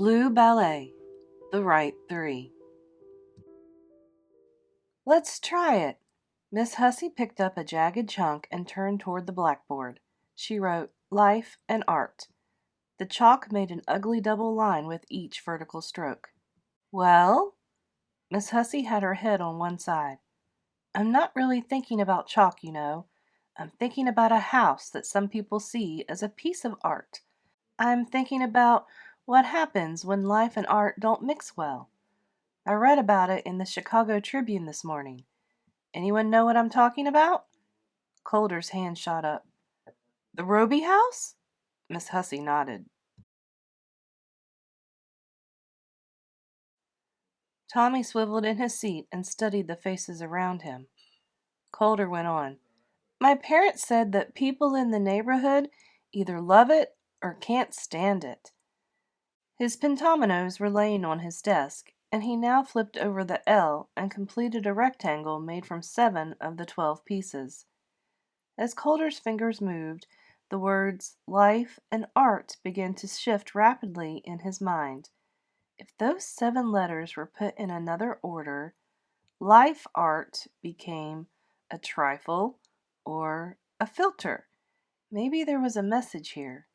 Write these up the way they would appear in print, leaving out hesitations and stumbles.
Blue Ballet, the Wright 3. Let's try it. Miss Hussey picked up a jagged chunk and turned toward the blackboard. She wrote, Life and Art. The chalk made an ugly double line with each vertical stroke. Well? Miss Hussey had her head on one side. I'm not really thinking about chalk, you know. I'm thinking about a house that some people see as a piece of art. I'm thinking about what happens when life and art don't mix well. I read about it in the Chicago Tribune this morning. Anyone know what I'm talking about? Calder's hand shot up. The Roby House? Miss Hussey nodded. Tommy swiveled in his seat and studied the faces around him. Calder went on. My parents said that people in the neighborhood either love it or can't stand it. His pentominoes were laying on his desk, and he now flipped over the L and completed a rectangle made from 7 of the 12 pieces. As Calder's fingers moved, the words life and art began to shift rapidly in his mind. If those 7 letters were put in another order, life art became a trifle or a filter. Maybe there was a message here.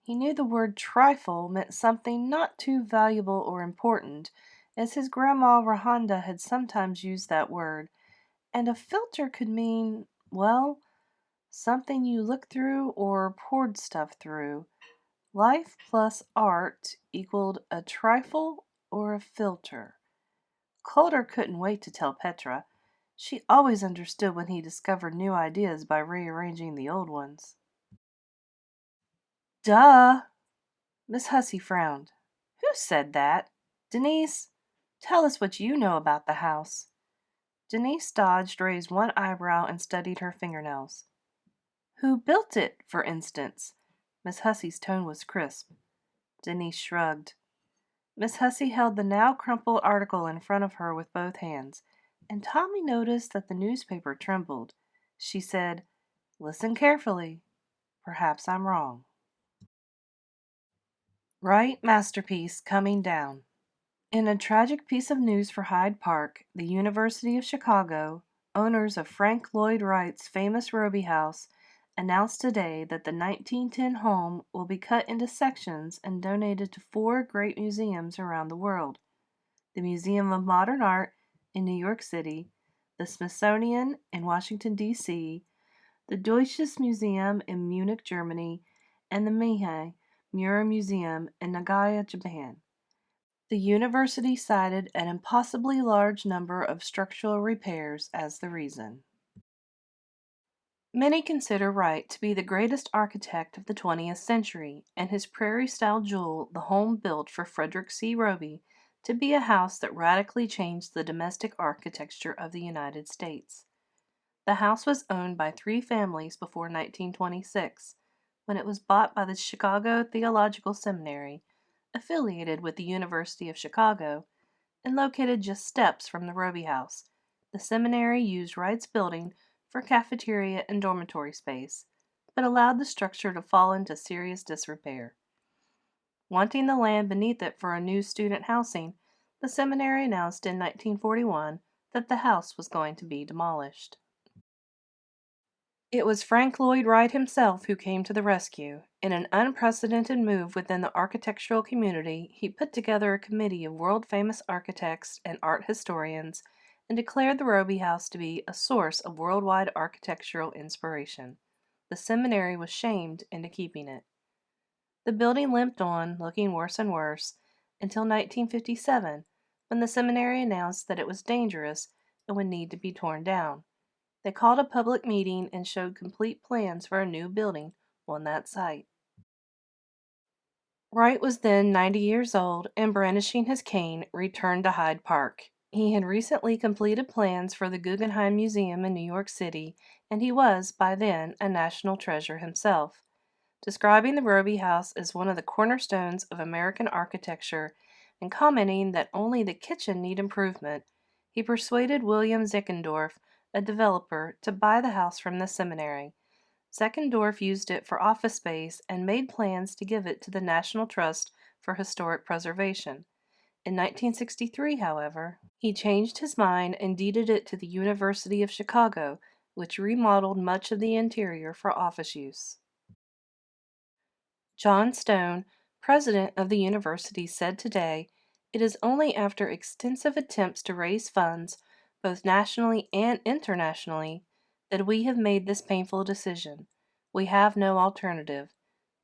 He knew the word trifle meant something not too valuable or important, as his grandma Rahonda had sometimes used that word, and a filter could mean, well, something you look through or poured stuff through. Life plus art equaled a trifle or a filter. Calder couldn't wait to tell Petra. She always understood when he discovered new ideas by rearranging the old ones. Duh! Miss Hussey frowned. Who said that? Denise, tell us what you know about the house. Denise Dodge raised one eyebrow and studied her fingernails. Who built it, for instance? Miss Hussey's tone was crisp. Denise shrugged. Miss Hussey held the now crumpled article in front of her with both hands, and Tommy noticed that the newspaper trembled. She said, Listen carefully. Perhaps I'm wrong. Wright masterpiece coming down. In a tragic piece of news for Hyde Park, the University of Chicago, owners of Frank Lloyd Wright's famous Roby House, announced today that the 1910 home will be cut into sections and donated to 4 great museums around the world. The Museum of Modern Art in New York City, the Smithsonian in Washington, D.C., the Deutsches Museum in Munich, Germany, and the Meihei Mura Museum in Nagaya, Japan. The university cited an impossibly large number of structural repairs as the reason. Many consider Wright to be the greatest architect of the 20th century, and his prairie-style jewel, the home built for Frederick C. Roby, to be a house that radically changed the domestic architecture of the United States. The house was owned by 3 families before 1926, when it was bought by the Chicago Theological Seminary, affiliated with the University of Chicago, and located just steps from the Roby House. The seminary used Wright's building for cafeteria and dormitory space, but allowed the structure to fall into serious disrepair. Wanting the land beneath it for a new student housing, the seminary announced in 1941 that the house was going to be demolished. It was Frank Lloyd Wright himself who came to the rescue. In an unprecedented move within the architectural community, he put together a committee of world-famous architects and art historians and declared the Roby House to be a source of worldwide architectural inspiration. The seminary was shamed into keeping it. The building limped on, looking worse and worse, until 1957, when the seminary announced that it was dangerous and would need to be torn down. They called a public meeting and showed complete plans for a new building on that site. Wright was then 90 years old and, brandishing his cane, returned to Hyde Park. He had recently completed plans for the Guggenheim Museum in New York City, and he was, by then, a national treasure himself. Describing the Roby House as one of the cornerstones of American architecture and commenting that only the kitchen need improvement, he persuaded William Zeckendorf, a developer, to buy the house from the seminary. Zeckendorf used it for office space and made plans to give it to the National Trust for historic preservation. In 1963, however, he changed his mind and deeded it to the University of Chicago, which remodeled much of the interior for office use. John Stone, president of the university, said today, "It is only after extensive attempts to raise funds, both nationally and internationally, that we have made this painful decision. We have no alternative.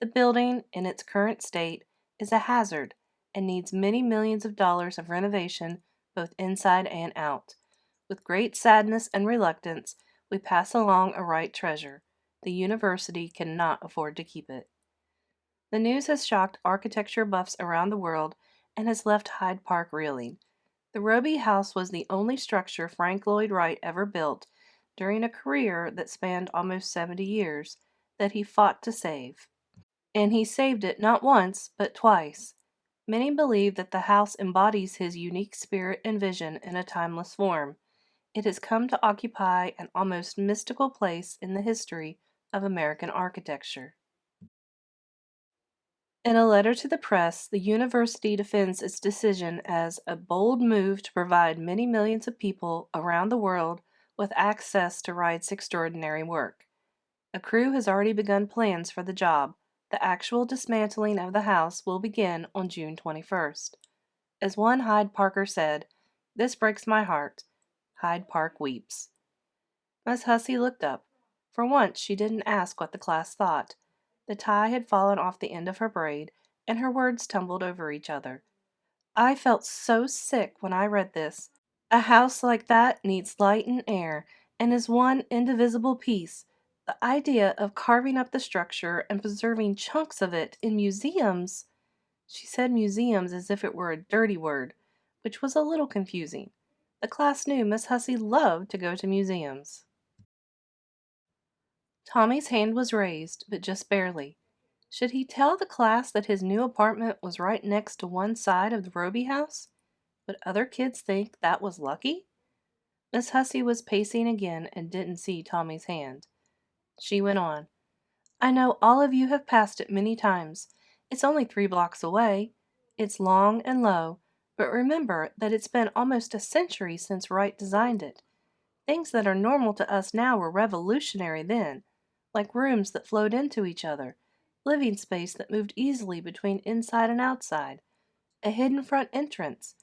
The building, in its current state, is a hazard and needs many millions of dollars of renovation, both inside and out. With great sadness and reluctance, we pass along a Wright treasure. The university cannot afford to keep it." The news has shocked architecture buffs around the world and has left Hyde Park reeling. The Roby House was the only structure Frank Lloyd Wright ever built, during a career that spanned almost 70 years, that he fought to save. And he saved it not once, but twice. Many believe that the house embodies his unique spirit and vision in a timeless form. It has come to occupy an almost mystical place in the history of American architecture. In a letter to the press, the university defends its decision as a bold move to provide many millions of people around the world with access to Wright's extraordinary work. A crew has already begun plans for the job. The actual dismantling of the house will begin on June 21st. As one Hyde Parker said, "This breaks my heart. Hyde Park weeps." Miss Hussey looked up. For once she didn't ask what the class thought. The tie had fallen off the end of her braid, and her words tumbled over each other. "I felt so sick when I read this. A house like that needs light and air, and is one indivisible piece. The idea of carving up the structure and preserving chunks of it in museums—" She said museums as if it were a dirty word, which was a little confusing. The class knew Miss Hussey loved to go to museums. Tommy's hand was raised, but just barely. Should he tell the class that his new apartment was right next to one side of the Roby house? Would other kids think that was lucky? Miss Hussey was pacing again and didn't see Tommy's hand. She went on, "I know all of you have passed it many times. It's only 3 blocks away. It's long and low, but remember that it's been almost a century since Wright designed it. Things that are normal to us now were revolutionary then, like rooms that flowed into each other, living space that moved easily between inside and outside, a hidden front entrance,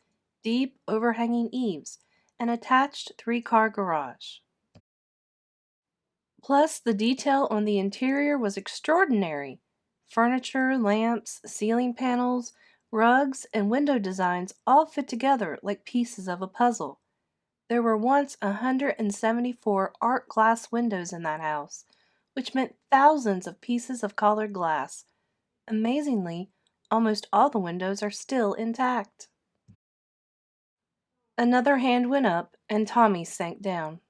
deep overhanging eaves, an attached 3-car garage. Plus, the detail on the interior was extraordinary. Furniture, lamps, ceiling panels, rugs, and window designs all fit together like pieces of a puzzle. There were once 174 art glass windows in that house, which meant thousands of pieces of colored glass. Amazingly, almost all the windows are still intact." Another hand went up, and Tommy sank down.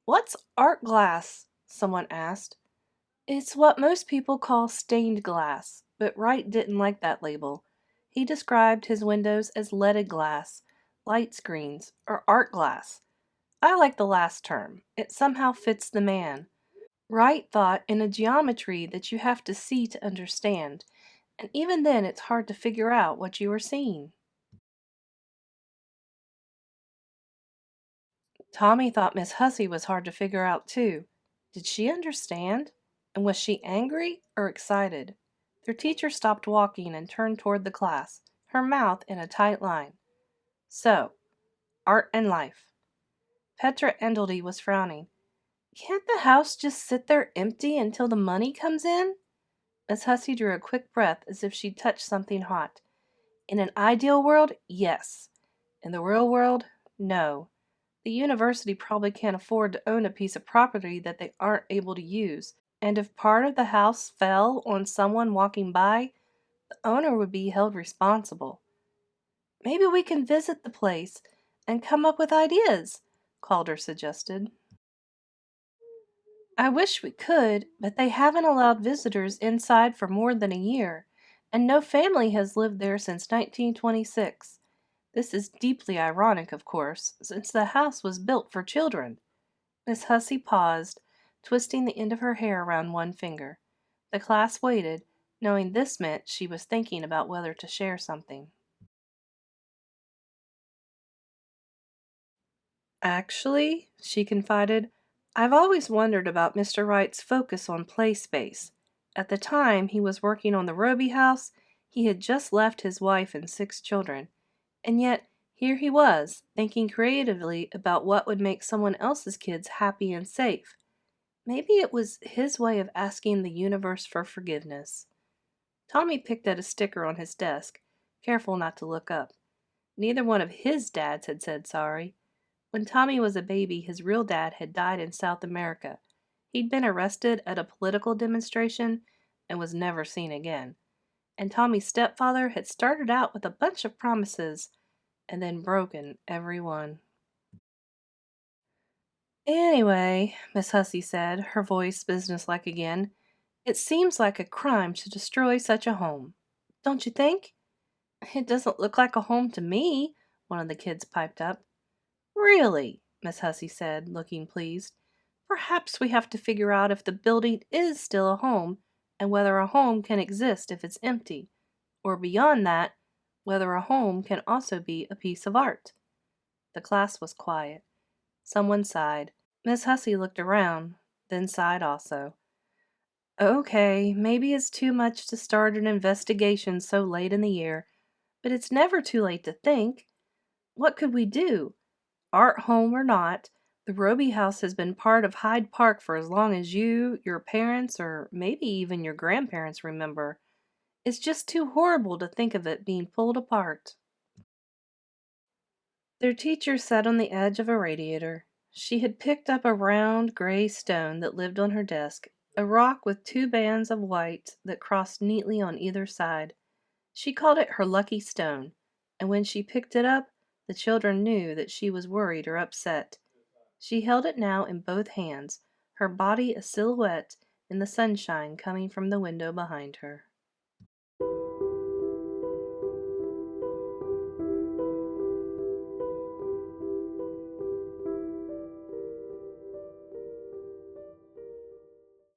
"What's art glass?" someone asked. "It's what most people call stained glass, but Wright didn't like that label. He described his windows as leaded glass, light screens, or art glass. I like the last term. It somehow fits the man. Wright thought in a geometry that you have to see to understand, and even then it's hard to figure out what you are seeing." Tommy thought Miss Hussey was hard to figure out too. Did she understand? And was she angry or excited? Their teacher stopped walking and turned toward the class, her mouth in a tight line. "So, art and life." Petra Endeldy was frowning. "Can't the house just sit there empty until the money comes in?" Miss Hussey drew a quick breath as if she'd touched something hot. "In an ideal world, yes. In the real world, no. The university probably can't afford to own a piece of property that they aren't able to use, and if part of the house fell on someone walking by, the owner would be held responsible." "Maybe we can visit the place and come up with ideas," Calder suggested. "I wish we could, but they haven't allowed visitors inside for more than a year, and no family has lived there since 1926. This is deeply ironic, of course, since the house was built for children." Miss Hussey paused, twisting the end of her hair around one finger. The class waited, knowing this meant she was thinking about whether to share something. Actually, she confided, I've always wondered about Mr. Wright's focus on play space. At the time he was working on the Roby house, he had just left his wife and 6 children, and yet here he was, thinking creatively about what would make someone else's kids happy and safe. Maybe it was his way of asking the universe for forgiveness. Tommy picked at a sticker on his desk, careful not to look up. Neither one of his dads had said sorry. When Tommy was a baby, his real dad had died in South America. He'd been arrested at a political demonstration and was never seen again. And Tommy's stepfather had started out with a bunch of promises and then broken every one. Anyway, Miss Hussey said, her voice businesslike again, it seems like a crime to destroy such a home. Don't you think? It doesn't look like a home to me, one of the kids piped up. Really, Miss Hussey said, looking pleased. Perhaps we have to figure out if the building is still a home, and whether a home can exist if it's empty, or beyond that, whether a home can also be a piece of art. The class was quiet. Someone sighed. Miss Hussey looked around, then sighed also. Okay, maybe it's too much to start an investigation so late in the year, but it's never too late to think. What could we do? Art home or not, the Roby house has been part of Hyde Park for as long as you, your parents, or maybe even your grandparents remember. It's just too horrible to think of it being pulled apart. Their teacher sat on the edge of a radiator. She had picked up a round, gray stone that lived on her desk, a rock with 2 bands of white that crossed neatly on either side. She called it her lucky stone, and when she picked it up, the children knew that she was worried or upset. She held it now in both hands, her body a silhouette in the sunshine coming from the window behind her.